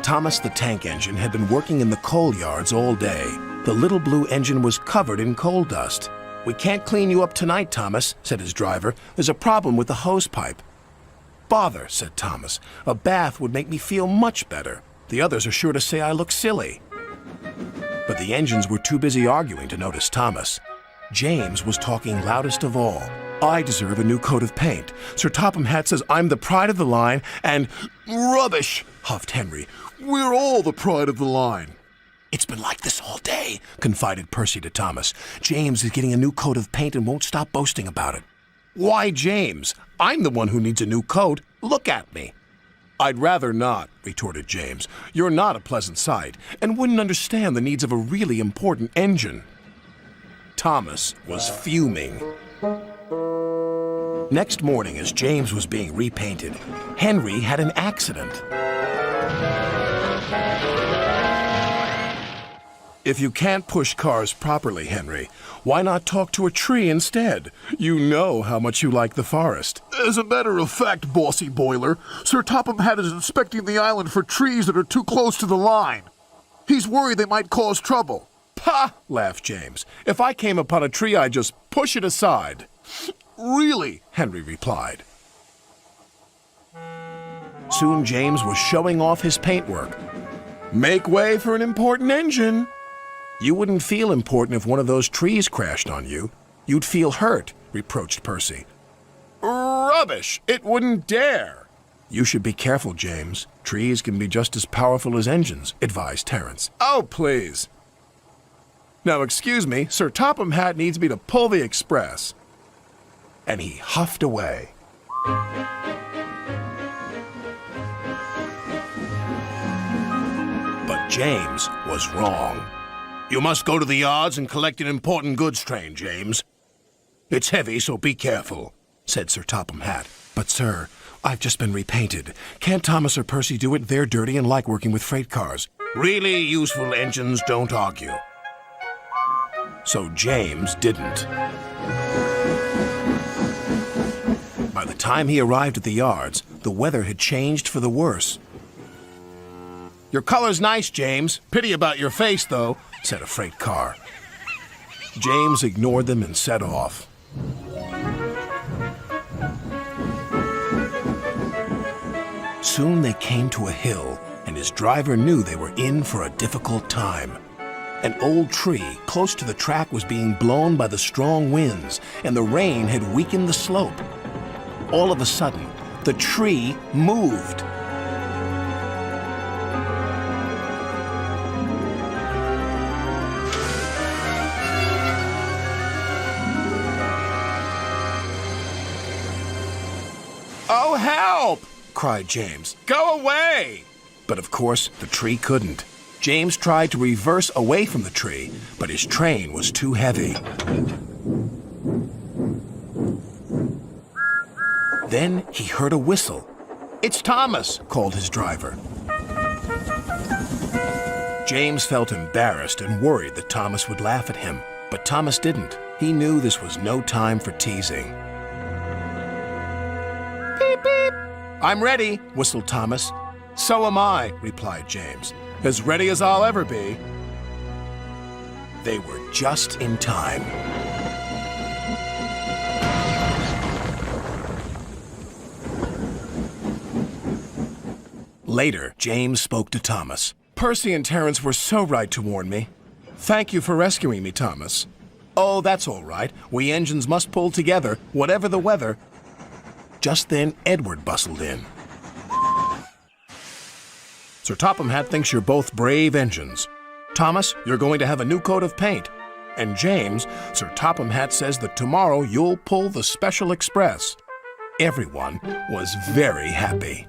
Thomas the tank engine had been working in the coal yards all day. The little blue engine was covered in coal dust. "We can't clean you up tonight, Thomas," said his driver. "There's a problem with the hose pipe." "Bother," said Thomas. "A bath would make me feel much better. The others are sure to say I look silly." But the engines were too busy arguing to notice Thomas. James was talking loudest of all. "I deserve a new coat of paint. Sir Topham Hatt says I'm the pride of the line, and—" "Rubbish," huffed Henry. "We're all the pride of the line." "It's been like this all day," confided Percy to Thomas. "James is getting a new coat of paint and won't stop boasting about it." "Why, James? I'm the one who needs a new coat. Look at me." "I'd rather not," retorted James. "You're not a pleasant sight, and wouldn't understand the needs of a really important engine." Thomas was fuming. Next morning, as James was being repainted, Henry had an accident. "If you can't push cars properly, Henry, why not talk to a tree instead? You know how much you like the forest." "As a matter of fact, Bossy Boiler, Sir Topham Hatt is inspecting the island for trees that are too close to the line. He's worried they might cause trouble." "Pah!" laughed James. "If I came upon a tree, I'd just push it aside." "Really?" Henry replied. Soon James was showing off his paintwork. "Make way for an important engine." "You wouldn't feel important if one of those trees crashed on you. You'd feel hurt," reproached Percy. "Rubbish! It wouldn't dare." "You should be careful, James. Trees can be just as powerful as engines," advised Terence. "Oh, please." "Now, excuse me, Sir Topham Hatt needs me to pull the express." And he huffed away. But James was wrong. "You must go to the yards and collect an important goods train, James. It's heavy, so be careful," said Sir Topham Hatt. "But, sir, I've just been repainted. Can't Thomas or Percy do it? They're dirty and like working with freight cars." "Really useful engines don't argue." So James didn't. By the time he arrived at the yards, the weather had changed for the worse. "Your color's nice, James. Pity about your face, though," said a freight car. James ignored them and set off. Soon they came to a hill, and his driver knew they were in for a difficult time. An old tree close to the track was being blown by the strong winds, and the rain had weakened the slope. All of a sudden, the tree moved. "Oh, help!" cried James. "Go away!" But of course, the tree couldn't. James tried to reverse away from the tree, but his train was too heavy. Then he heard a whistle. "It's Thomas," called his driver. James felt embarrassed and worried that Thomas would laugh at him, but Thomas didn't. He knew this was no time for teasing. "Beep, beep." "I'm ready," whistled Thomas. "So am I," replied James. "As ready as I'll ever be." They were just in time. Later, James spoke to Thomas. "Percy and Terence were so right to warn me. Thank you for rescuing me, Thomas." "Oh, that's all right. We engines must pull together, whatever the weather." Just then, Edward bustled in. "Sir Topham Hatt thinks you're both brave engines. Thomas, you're going to have a new coat of paint. And James, Sir Topham Hatt says that tomorrow you'll pull the special express." Everyone was very happy.